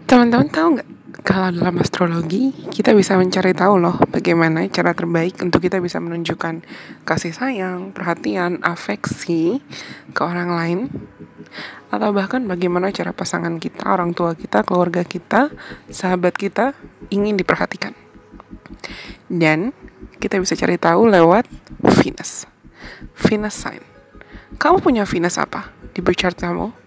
Teman-teman tahu nggak, kalau dalam astrologi kita bisa mencari tahu loh bagaimana cara terbaik untuk kita bisa menunjukkan kasih sayang, perhatian, afeksi ke orang lain, atau bahkan bagaimana cara pasangan kita, orang tua kita, keluarga kita, sahabat kita ingin diperhatikan. Dan kita bisa cari tahu lewat Venus sign. Kamu punya Venus apa di birth chart kamu?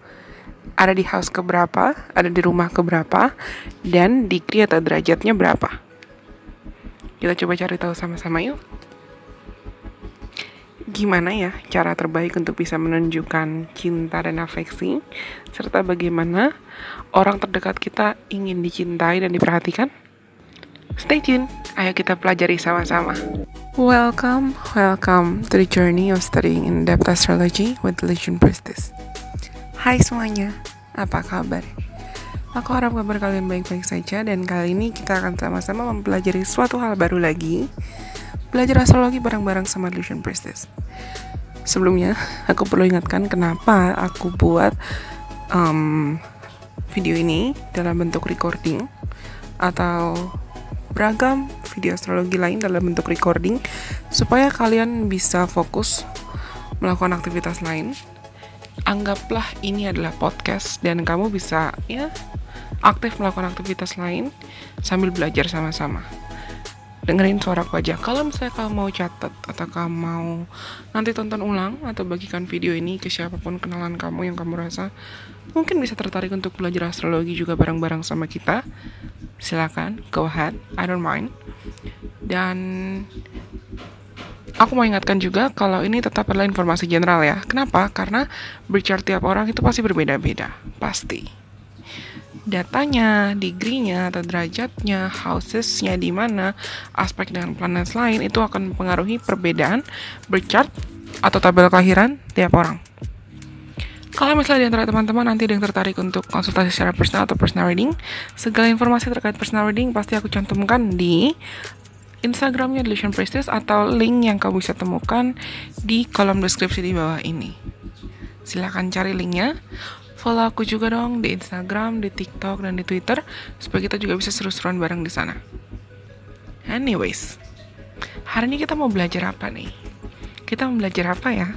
Ada di house keberapa, ada di rumah keberapa, dan degree atau derajatnya berapa. Kita coba cari tahu sama-sama yuk. Gimana ya cara terbaik untuk bisa menunjukkan cinta dan afeksi, serta bagaimana orang terdekat kita ingin dicintai dan diperhatikan? Stay tune, ayo kita pelajari sama-sama. Welcome to the journey of studying in-depth astrology with the Legion Priestess. Hai semuanya, apa kabar? Aku harap kabar kalian baik-baik saja, dan kali ini kita akan sama-sama mempelajari suatu hal baru lagi. Belajar astrologi bareng-bareng sama Legion Priestess. Sebelumnya, aku perlu ingatkan kenapa aku buat video ini dalam bentuk recording atau beragam video astrologi lain dalam bentuk recording, supaya kalian bisa fokus melakukan aktivitas lain. Anggaplah ini adalah podcast dan kamu bisa aktif melakukan aktivitas lain sambil belajar sama-sama. Dengerin suaraku aja. Kalau misalnya kamu mau catat atau kamu mau nanti tonton ulang atau bagikan video ini ke siapapun kenalan kamu yang kamu rasa mungkin bisa tertarik untuk belajar astrologi juga bareng-bareng sama kita, silakan, go ahead, I don't mind. Dan aku mau ingatkan juga kalau ini tetap adalah informasi general ya. Kenapa? Karena birth chart tiap orang itu pasti berbeda-beda. Pasti. Datanya, degree-nya, atau derajatnya, houses-nya di mana, aspek dengan planet lain itu akan mempengaruhi perbedaan birth chart atau tabel kelahiran tiap orang. Kalau misalnya di antara teman-teman nanti ada yang tertarik untuk konsultasi secara personal atau personal reading, segala informasi terkait personal reading pasti aku cantumkan di Instagramnya Legion Priestess atau link yang kamu bisa temukan di kolom deskripsi di bawah ini. Silahkan cari linknya. Follow aku juga dong di Instagram, di TikTok, dan di Twitter supaya kita juga bisa seru-seruan bareng di sana. Anyways, hari ini kita mau belajar apa nih? Kita mau belajar apa ya?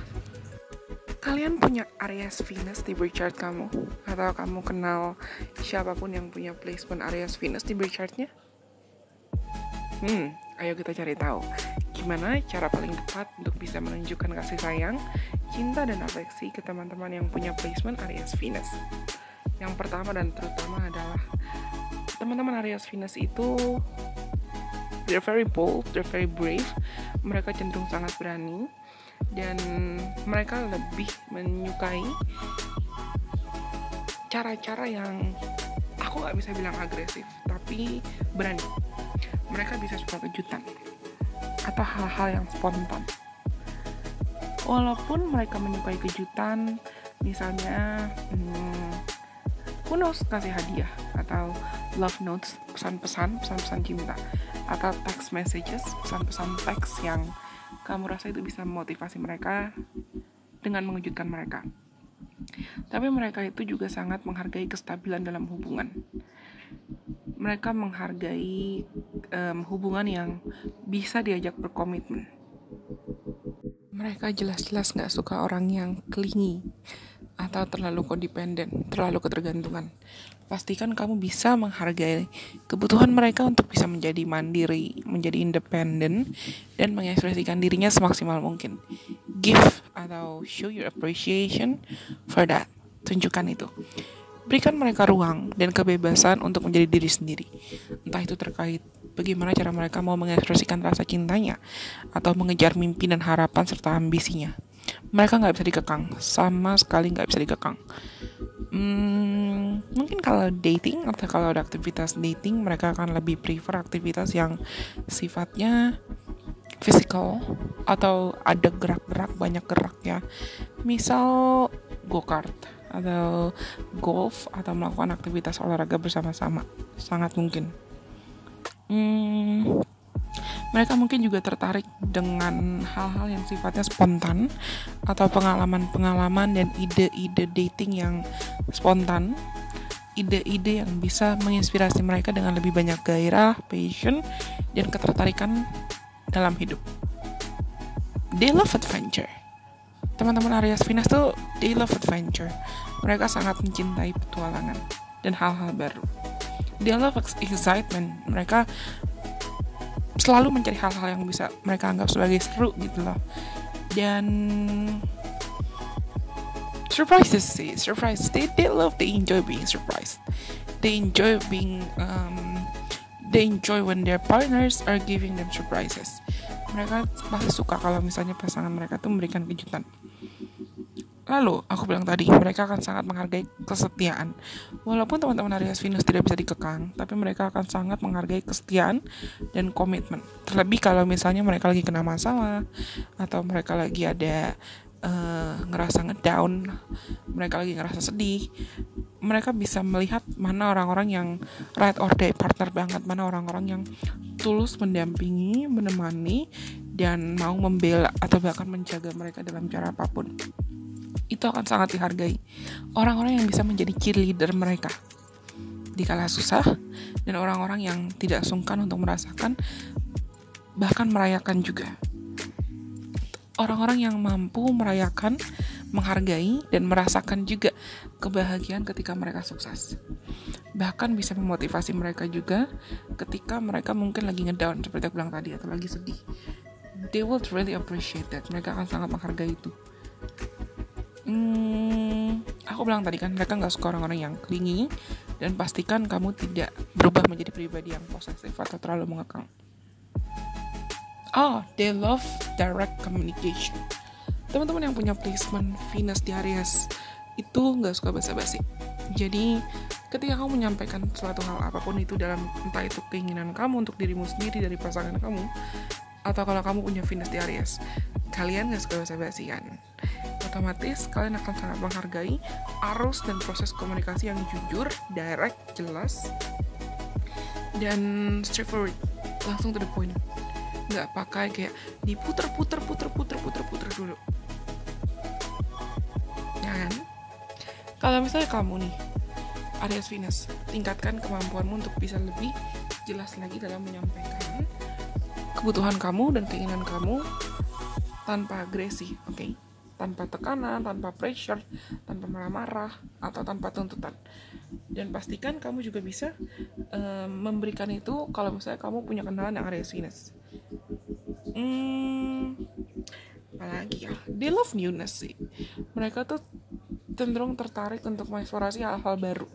Kalian punya Aries Venus di birth chart kamu? Atau kamu kenal siapapun yang punya placement Aries Venus di birth chartnya? Ayo kita cari tahu gimana cara paling tepat untuk bisa menunjukkan kasih sayang, cinta, dan afeksi ke teman-teman yang punya placement Aries Venus. Yang pertama dan terutama adalah teman-teman Aries Venus itu they're very bold, they're very brave. Mereka cenderung sangat berani dan mereka lebih menyukai cara-cara yang aku gak bisa bilang agresif, tapi berani. Mereka bisa suka kejutan atau hal-hal yang spontan. Walaupun mereka menyukai kejutan, misalnya who knows, kasih hadiah atau love notes, pesan-pesan cinta, atau text messages, pesan-pesan teks yang kamu rasa itu bisa memotivasi mereka dengan mengejutkan mereka. Tapi mereka itu juga sangat menghargai kestabilan dalam hubungan. Mereka menghargai hubungan yang bisa diajak berkomitmen. Mereka jelas-jelas gak suka orang yang clingy atau terlalu codependent, terlalu ketergantungan. Pastikan kamu bisa menghargai kebutuhan mereka untuk bisa menjadi mandiri, menjadi independen, dan mengekspresikan dirinya semaksimal mungkin. Give atau show your appreciation for that. Tunjukkan itu. Berikan mereka ruang dan kebebasan untuk menjadi diri sendiri. Entah itu terkait bagaimana cara mereka mau mengekspresikan rasa cintanya atau mengejar mimpi dan harapan serta ambisinya. Mereka gak bisa dikekang, sama sekali gak bisa dikekang. Mungkin kalau dating atau kalau ada aktivitas dating, mereka akan lebih prefer aktivitas yang sifatnya physical atau ada gerak-gerak, banyak gerak ya. Misal go-kart atau golf atau melakukan aktivitas olahraga bersama-sama, sangat mungkin. Mereka mungkin juga tertarik dengan hal-hal yang sifatnya spontan atau pengalaman-pengalaman dan ide-ide dating yang spontan ide-ide yang bisa menginspirasi mereka dengan lebih banyak gairah, passion, dan ketertarikan dalam hidup. They love adventure. Teman-teman Aries Venus tuh they love adventure. Mereka sangat mencintai petualangan dan hal-hal baru. They love excitement. Mereka selalu mencari hal-hal yang bisa mereka anggap sebagai seru gitu loh. Dan surprises. They enjoy being surprised. They enjoy when their partners are giving them surprises. Mereka pasti suka kalau misalnya pasangan mereka tuh memberikan kejutan. Lalu, aku bilang tadi, mereka akan sangat menghargai kesetiaan. Walaupun teman-teman Aries Venus tidak bisa dikekang, tapi mereka akan sangat menghargai kesetiaan dan komitmen. Terlebih kalau misalnya mereka lagi kena masalah, atau mereka lagi ada ngerasa ngedown, mereka lagi ngerasa sedih, mereka bisa melihat mana orang-orang yang ride or die partner banget, mana orang-orang yang tulus mendampingi, menemani, dan mau membela atau bahkan menjaga mereka dalam cara apapun. Itu akan sangat dihargai. Orang-orang yang bisa menjadi cheerleader mereka di kala susah, dan orang-orang yang tidak sungkan untuk merasakan, bahkan merayakan juga. Orang-orang yang mampu merayakan, menghargai, dan merasakan juga kebahagiaan ketika mereka sukses. Bahkan bisa memotivasi mereka juga ketika mereka mungkin lagi ngedown, seperti aku bilang tadi, atau lagi sedih. They will really appreciate that. Mereka akan sangat menghargai itu. Aku bilang tadi kan, mereka gak suka orang-orang yang clingy, dan pastikan kamu tidak berubah menjadi pribadi yang posesif atau terlalu mengekang. They love direct communication. Teman-teman yang punya placement Venus di Aries itu gak suka basa-basi. Jadi ketika kamu menyampaikan suatu hal apapun itu, dalam entah itu keinginan kamu untuk dirimu sendiri dari pasangan kamu, atau kalau kamu punya Venus di Aries, kalian gak suka basa-basi kan? Otomatis kalian akan sangat menghargai arus dan proses komunikasi yang jujur, direct, jelas, dan straightforward, langsung to the point. Nggak pakai kayak diputer-puter dulu. Ya kan? Kalau misalnya kamu nih Aries Venus, tingkatkan kemampuanmu untuk bisa lebih jelas lagi dalam menyampaikan kebutuhan kamu dan keinginan kamu tanpa agresi, oke? Tanpa tekanan, tanpa pressure, tanpa marah-marah, atau tanpa tuntutan. Dan pastikan kamu juga bisa memberikan itu kalau misalnya kamu punya kenalan yang Aries Venus. Apalagi ya, they love newness sih. Mereka tuh cenderung tertarik untuk mengeksplorasi hal-hal baru.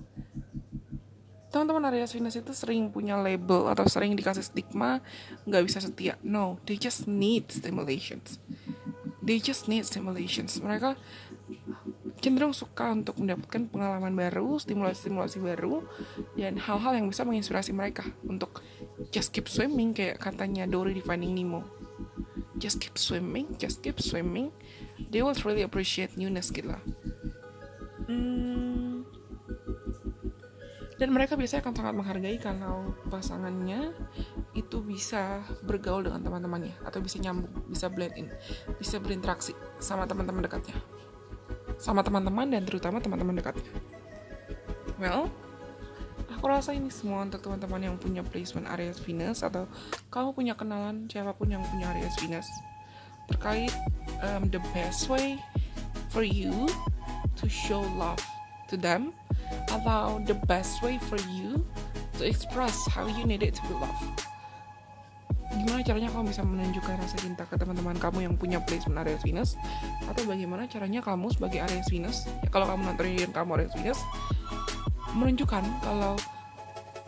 Teman-teman Aries Venus itu sering punya label atau sering dikasih stigma nggak bisa setia. No, they just need stimulations. Mereka cenderung suka untuk mendapatkan pengalaman baru, stimulasi baru, dan hal-hal yang bisa menginspirasi mereka untuk just keep swimming, kayak katanya Dory di Finding Nemo. Just keep swimming. They will really appreciate newness gitu lah. Dan mereka biasanya akan sangat menghargai kalau pasangannya itu bisa bergaul dengan teman-temannya, atau bisa nyambung, bisa blend in, bisa berinteraksi sama teman-teman dekatnya, sama teman-teman dan terutama teman-teman dekatnya. Well, aku rasa ini semua untuk teman-teman yang punya placement Aries Venus, atau kamu punya kenalan siapapun yang punya Aries Venus, terkait the best way for you to show love to them, atau the best way for you to express how you need it to be loved. Gimana caranya kamu bisa menunjukkan rasa cinta ke teman-teman kamu yang punya placement Aries Venus, atau bagaimana caranya kamu sebagai Aries Venus, ya kalau kamu nontonin kamu Aries Venus, menunjukkan kalau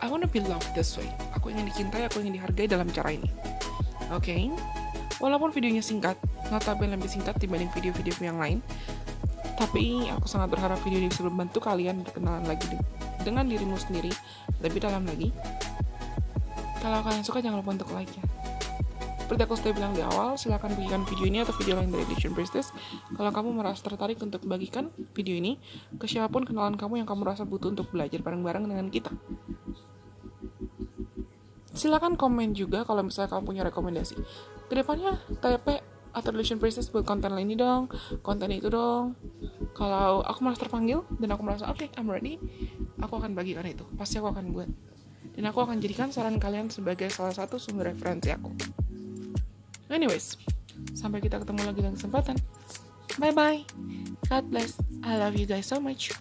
I wanna be loved this way. Aku ingin dicintai, aku ingin dihargai dalam cara ini. Oke? Walaupun videonya singkat, notabene lebih singkat dibanding video-video yang lain, tapi aku sangat berharap video ini bisa membantu kalian berkenalan lagi dengan dirimu sendiri lebih dalam lagi. Kalau kalian suka, jangan lupa untuk like ya. Seperti aku sudah bilang di awal, silahkan bagikan video ini atau video lain dari Illusion Priestess kalau kamu merasa tertarik untuk bagikan video ini ke siapapun kenalan kamu yang kamu rasa butuh untuk belajar bareng-bareng dengan kita. Silahkan komen juga kalau misalnya kamu punya rekomendasi. Kedepannya TP atau Illusion Priestess buat konten ini dong, konten itu dong. Kalau aku merasa terpanggil dan aku merasa oke, I'm ready, aku akan bagikan itu, pasti aku akan buat. Dan aku akan jadikan saran kalian sebagai salah satu sumber referensi aku. Anyways, sampai kita ketemu lagi dalam kesempatan. Bye-bye. God bless. I love you guys so much.